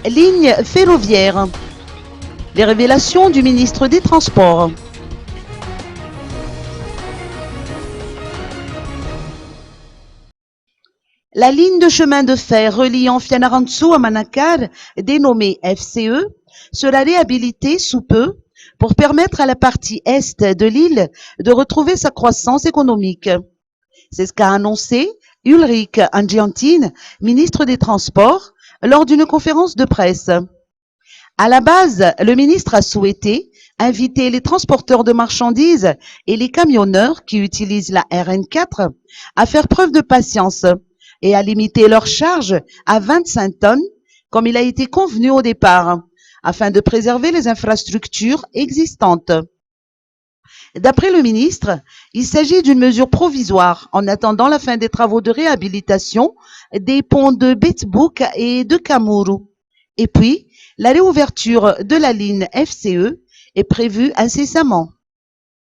Ligne ferroviaire. Les révélations du ministre des Transports. La ligne de chemin de fer reliant Fianarantsoa à Manakar, dénommée FCE, sera réhabilitée sous peu pour permettre à la partie est de l'île de retrouver sa croissance économique. C'est ce qu'a annoncé Ulrich Angiantin, ministre des Transports, lors d'une conférence de presse. À la base, le ministre a souhaité inviter les transporteurs de marchandises et les camionneurs qui utilisent la RN4 à faire preuve de patience et à limiter leurs charges à 25 tonnes, comme il a été convenu au départ, afin de préserver les infrastructures existantes. D'après le ministre, il s'agit d'une mesure provisoire en attendant la fin des travaux de réhabilitation des ponts de Betbouk et de Kamuru. Et puis, la réouverture de la ligne FCE est prévue incessamment.